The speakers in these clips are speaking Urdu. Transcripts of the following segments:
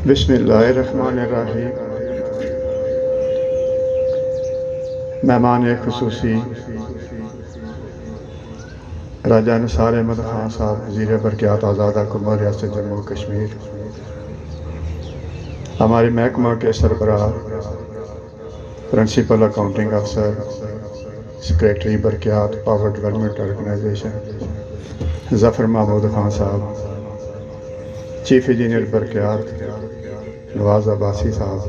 بسم اللہ الرحمن الرحیم۔ مہمان خصوصی راجہ نثار احمد خان صاحب، وزیر برقیات آزاد حکومت ریاست جموں کشمیر، ہمارے محکمہ کے سربراہ پرنسپل اکاؤنٹنگ افسر، سیکریٹری برقیات پاور ڈیولپمنٹ آرگنائزیشن ظفر محمود خان صاحب، چیف انجینئر برقیات نواز عباسی صاحب،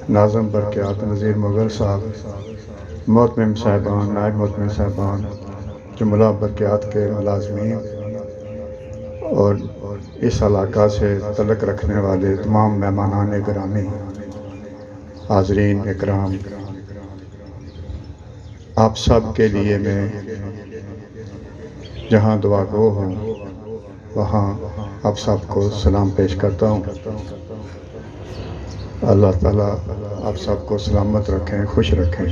ناظم برقیات نذیر مغل صاحب، محتمم صاحبان، نائب محتمم صاحبان، جملہ برقیات کے ملازمین اور اس علاقہ سے تعلق رکھنے والے تمام مہمانان گرامی، حاضرین اکرام، آپ سب کے لیے میں جہاں دعا گو ہوں وہاں آپ سب کو سلام پیش کرتا ہوں۔ اللہ تعالیٰ آپ سب کو سلامت رکھیں، خوش رکھیں۔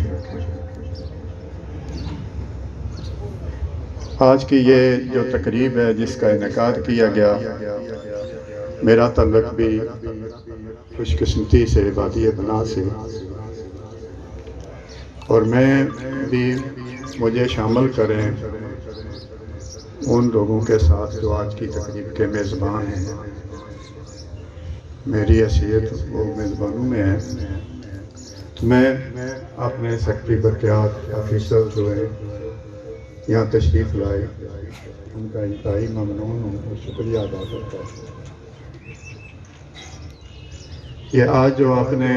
آج کی یہ جو تقریب ہے جس کا انعقاد کیا گیا، میرا تعلق بھی خوش قسمتی سے وادی بنا سے، اور میں بھی مجھے شامل کریں ان لوگوں کے ساتھ جو آج کی تقریب کے میزبان ہیں۔ میری حیثیت وہ میزبانوں میں ہے، تو میں اپنے سیکرٹری برقیات آفیسر جو ہیں یہاں تشریف لائے، ان کا انتہائی ممنون ہوں اور شکریہ ادا کرتا ہوں۔ یہ آج جو آپ نے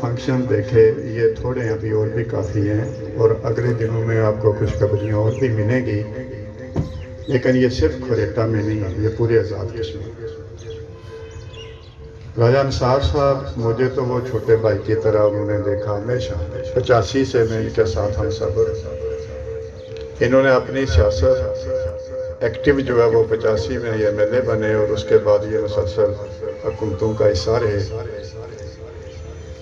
فنکشن دیکھے، یہ تھوڑے ابھی اور بھی کافی ہیں، اور اگلے دنوں میں آپ کو خوشخبریاں اور بھی ملیں گی، لیکن یہ صرف کھریٹا میں نہیں ہے، یہ پورے آزاد کشمیر۔ راجہ نثار صاحب مجھے تو وہ چھوٹے بھائی کی طرح انہوں نے دیکھا ہمیشہ، 85 سے میں ان کے ساتھ ہم سفر۔ انہوں نے اپنی سیاست ایکٹیو جو ہے وہ 85 میں یہ ایم ایل اے بنے، اور اس کے بعد یہ مسلسل حکومتوں کا حصہ رہے۔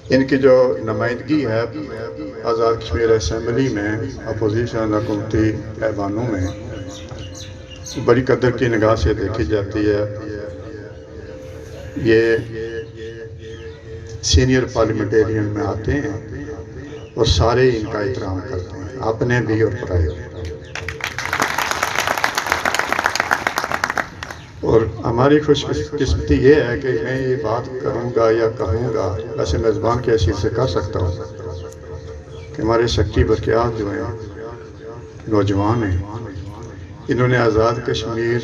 ان کی جو نمائندگی ہے آزاد کشمیر اسمبلی میں اپوزیشن حکومتی ایوانوں میں، بڑی قدر کی نگاہ سے دیکھی جاتی ہے۔ یہ سینئر پارلیمنٹیرین میں آتے ہیں اور سارے ان کا احترام کرتے ہیں، اپنے بھی اور پرائے بھی۔ اور ہماری خوش قسمتی یہ ہے کہ میں یہ بات کروں گا یا کہوں گا، ایسے میزبان کی حیثیت سے کر سکتا ہوں کہ ہمارے سیکرٹری برقیات جو ہیں نوجوان ہیں، انہوں نے آزاد کشمیر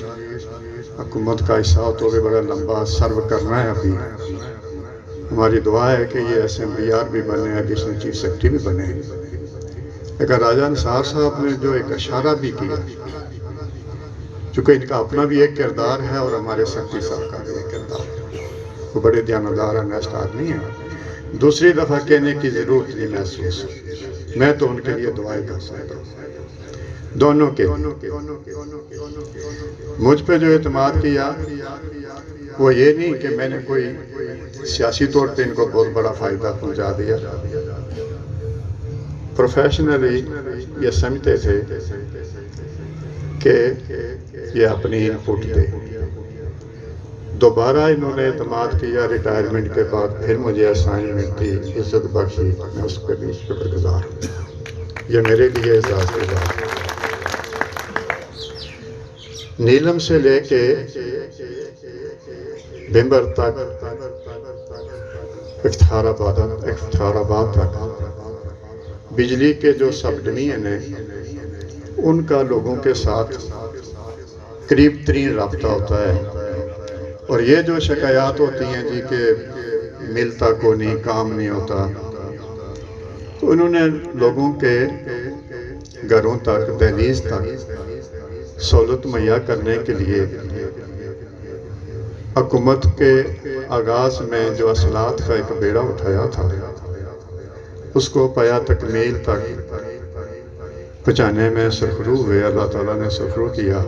حکومت کا حصہ ہوتے ہوئے بڑا لمبا سرو کرنا ہے۔ ابھی ہماری دعا ہے کہ یہ اسمبلی آر بھی بنے، ایڈیشنل چیف سیکرٹری بھی بنے۔ لیکن راجہ نثار صاحب نے جو ایک اشارہ بھی کیا، چونکہ ان کا اپنا بھی ایک کردار ہے اور ہمارے سیکرٹری صاحب کا بھی ایک کردار ہے، وہ بڑے دیانتدار انیسٹ آدمی ہیں، دوسری دفعہ کہنے کی ضرورت نہیں محسوس، میں تو ان کے لیے دعائیں کر سکتا ہوں دونوں کے۔ مجھ پہ جو اعتماد کیا وہ یہ نہیں کہ میں نے کوئی سیاسی طور پہ ان کو بہت بڑا فائدہ پہنچا دیا، پروفیشنلی یہ سمجھتے تھے کہ یہ اپنی ان پٹ دے۔ دوبارہ انہوں نے اعتماد کیا ریٹائرمنٹ کے بعد، پھر مجھے اسائنمنٹ دی، عزت بخشی، میں اس پہ بھی شکر گزار ہوں۔ یہ میرے لیے اعزاز کی بات ہے۔ نیلم سے لے کے بھمبر تک، افتخار آباد تک بجلی کے جو سب ڈویژن ہیں ان کا لوگوں کے ساتھ قریب ترین رابطہ ہوتا ہے، اور یہ جو شکایات ہوتی ہیں جی کہ ملتا کو نہیں، کام نہیں ہوتا، تو انہوں نے لوگوں کے گھروں تک، دہلیز تک سہولت مہیا کرنے کے لیے حکومت کے آغاز میں جو اصلاحات کا ایک بیڑا اٹھایا تھا، اس کو پایا تکمیل تک پہنچانے میں سرخرو ہوئے۔ اللہ تعالیٰ نے سرخرو کیا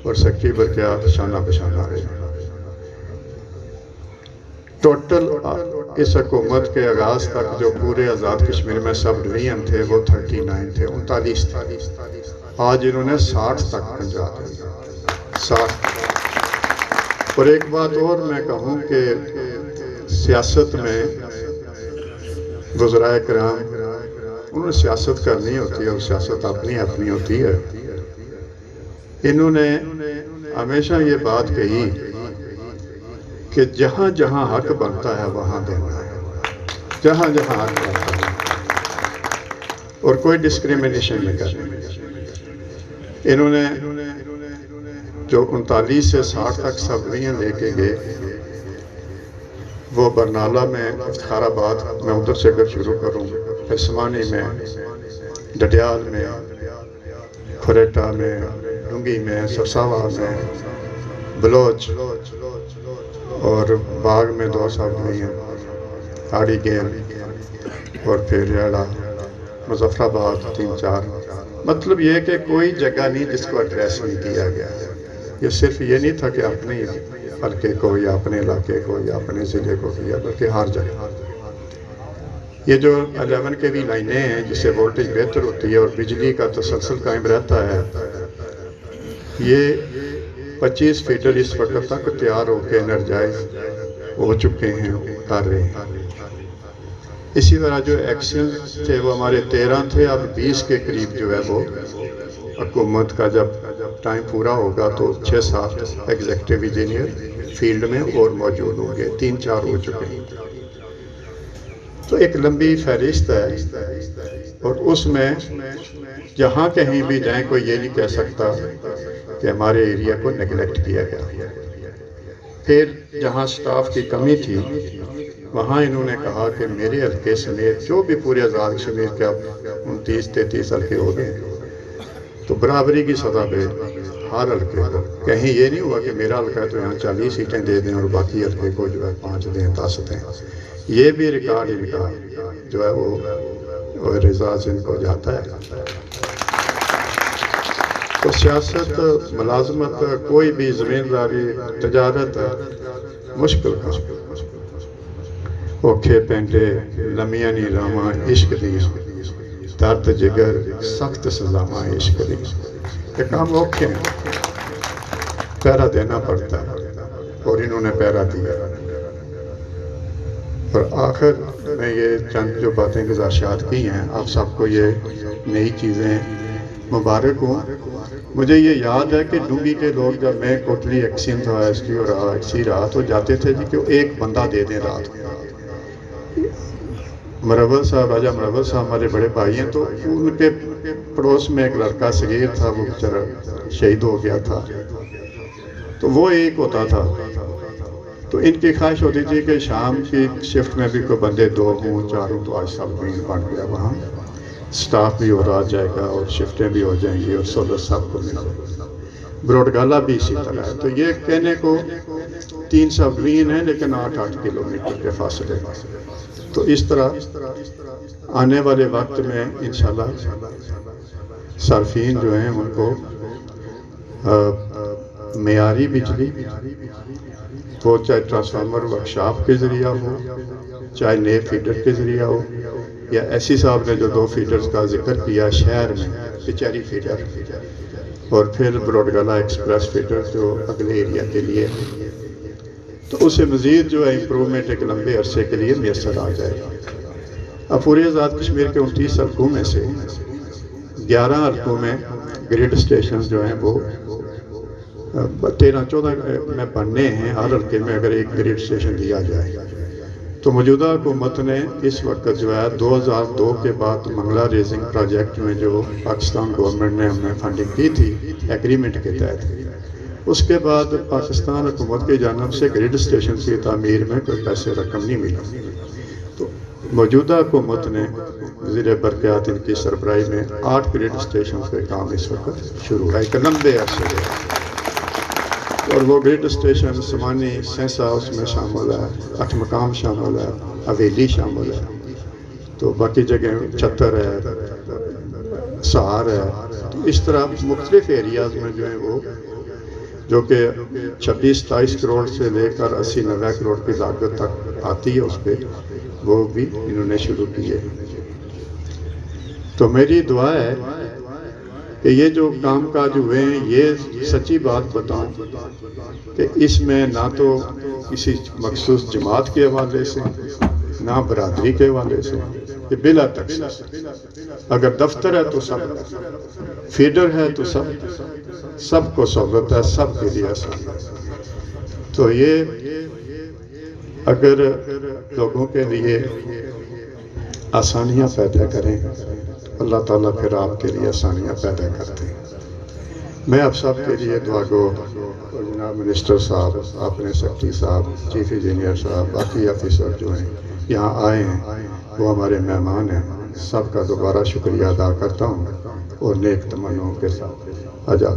اور سیکرٹری برقیات شانہ بشانہ رہے۔ ٹوٹل اس حکومت کے آغاز تک جو پورے آزاد کشمیر میں سب ڈویژن تھے وہ 39 تھے، 39 تھے۔ آج انہوں نے 60 تک پہنچا دیا، 60۔ اور ایک بات اور میں کہوں کہ سیاست میں وزرائے کرام انہوں نے سیاست کرنی ہوتی ہے اور سیاست اپنی اپنی ہوتی ہے. انہوں نے ہمیشہ یہ بات کہی کہ جہاں جہاں حق بنتا ہے وہاں دینا ہے, جہاں جہاں حق بنتا ہے, اور کوئی ڈسکریمنیشن نہیں کرنی. انہوں نے جو 39 سے 60 تک سبزیاں لے کے گئے, وہ برنالہ میں, افتخار آباد میں ادھر سے اگر شروع کروں, پھر سمانی میں, ڈڈیال میں, کھریٹا میں, ڈونگی میں, سرساوا میں, بلوچ, اور باغ میں 2 سبزیاں, آڑی گیل, اور پھر ریڑا, مظفر آباد 3-4. مطلب یہ کہ کوئی جگہ نہیں جس کو ایڈریس نہیں کیا گیا. یہ صرف یہ نہیں تھا کہ اپنے حلقے کو یا اپنے علاقے کو یا اپنے ضلع کو کیا, بلکہ ہر جگہ. یہ جو 11 کے بھی لائنیں ہیں جس سے وولٹیج بہتر ہوتی ہے اور بجلی کا تسلسل قائم رہتا ہے, یہ 25 فیڈر اس وقت تک تیار ہو کے انرجائز ہو چکے ہیں, کر رہے ہیں. اسی طرح جو ایکشن تھے وہ ہمارے 13 تھے, اب 20 کے قریب جو ہے وہ حکومت کا جب ٹائم پورا ہوگا تو 6-7 ایگزیکٹو انجینئر فیلڈ میں اور موجود ہوں گے, 3-4 ہو چکے ہیں. تو ایک لمبی فہرست ہے, اور اس میں جہاں کہیں بھی جائیں کوئی یہ نہیں کہہ سکتا کہ ہمارے ایریا کو نیگلیکٹ کیا گیا. پھر جہاں سٹاف کی کمی تھی وہاں انہوں نے کہا کہ میرے حلقے سمیت جو بھی پورے آزاد کشمیر کے اب 29-33 حلقے ہو گئے, تو برابری کی سطح پہ ہر حلقے کو, کہیں یہ نہیں ہوا کہ میرا حلقہ ہے تو یہاں 40 سیٹیں دے دیں اور باقی حلقے کو جو ہے 5 دیں 10 دیں. یہ بھی ریکارڈ ان کا جو ہے وہ اعزاز ان کو جاتا ہے. تو سیاست, ملازمت, کوئی بھی زمینداری, تجارت مشکل کام. اوکھے پینڈے, لمیاں نہیں راواں عشق دیاں, درد جگر سخت سزاواں عشق دیاں. یہ کام اوکھے ہیں, پہرا دینا پڑتا ہے, اور انہوں نے پہرا دیا. اور آخر میں یہ چند جو باتیں گزارشات کی ہیں, آپ سب کو یہ نئی چیزیں مبارک ہوں. مجھے یہ یاد ہے کہ ڈونگی کے لوگ جب میں کوٹلی ایکسین تھا, ایس ٹی اور ایکسی رہا, تو جاتے تھے جی کہ ایک بندہ دے دیں رات کو. مرول صاحب, راجہ مرول صاحب ہمارے بڑے بھائی ہیں, تو ان کے پڑوس میں ایک لڑکا صغیر تھا, وہ بیچارہ شہید ہو گیا تھا, تو وہ ایک ہوتا تھا. تو ان کی خواہش ہوتی تھی کہ شام کی شفٹ میں بھی کوئی بندے 2 ہوں 4 ہوں, تو آج سب دن بن گیا, وہاں سٹاف بھی اور آ جائے گا اور شفٹیں بھی ہو جائیں گی اور سہولت سب کو ملے گی. بروڈگالہ بھی اسی طرح ہے. تو یہ کہنے کو 3 سبڈویژن ہیں لیکن 8-8 کلومیٹر کے فاصلے. تو اس طرح آنے والے وقت میں انشاءاللہ صارفین جو ہیں ان کو معیاری بجلی, وہ چاہے ٹرانسفارمر ورکشاپ کے ذریعہ ہو, چاہے نئے فیڈر کے ذریعہ ہو, یا ایسی صاحب نے جو 2 فیڈرز کا ذکر کیا شہر میں, کچہری فیڈر, اور پھر بروڈگالہ ایکسپریس فیڈر جو اگلے ایریا کے لیے, تو اسے مزید جو ہے امپرومنٹ ایک لمبے عرصے کے لیے میسر آ جائے گا. اب پورے آزاد کشمیر کے 29 حلقوں میں سے 11 حلقوں میں گریڈ اسٹیشن جو ہیں وہ 13-14 میں بننے ہیں. ہر حلقے میں اگر ایک گریڈ اسٹیشن دیا جائے, تو موجودہ حکومت نے اس وقت جو ہے 2002 کے بعد منگلا ریزنگ پروجیکٹ میں جو پاکستان گورنمنٹ نے ہمیں فنڈنگ کی تھی ایگریمنٹ کے تحت, اس کے بعد پاکستان حکومت کی جانب سے گریڈ اسٹیشن کی تعمیر میں کوئی پیسے رقم نہیں ملی. تو موجودہ حکومت نے وزیر برقیات ان کی سربراہی میں 8 گریڈ اسٹیشن کے کام اس وقت شروع ہے, ایک لمبے عرصے سے. اور وہ گریڈ اسٹیشن سمانی, سینسا اس میں شامل ہے, 8 مقام شامل ہے, حویلی شامل ہے, تو باقی جگہ چھتر ہے, سہار ہے. تو اس طرح مختلف ایریاز میں جو ہیں وہ, جو کہ 26-27 کروڑ سے لے کر 80-90 کروڑ کی لاگت تک آتی ہے, اس پہ وہ بھی انہوں نے شروع کیے. تو میری دعا ہے کہ یہ جو کام کاج ہوئے ہیں، یہ سچی بات بتاؤں کہ اس میں نہ تو کسی مخصوص جماعت کے حوالے سے نہ برادری کے حوالے سے، یہ بلا تخصیص، اگر دفتر ہے تو سب، فیڈر ہے تو سب کو سہولت ہے، سب کے لیے آسان ہے۔ تو یہ اگر لوگوں کے لیے آسانیاں پیدا کریں، اللہ تعالیٰ پھر آپ کے لیے آسانیاں پیدا کرتے ہیں۔ میں آپ سب کے لیے دعا گو، اور جناب منسٹر صاحب، اپنے سیکرٹری صاحب، چیف انجینئر صاحب، باقی آفیسر جو ہیں یہاں آئے ہیں، وہ ہمارے مہمان ہیں، سب کا دوبارہ شکریہ ادا کرتا ہوں اور نیک تمناؤں کے ساتھ آجا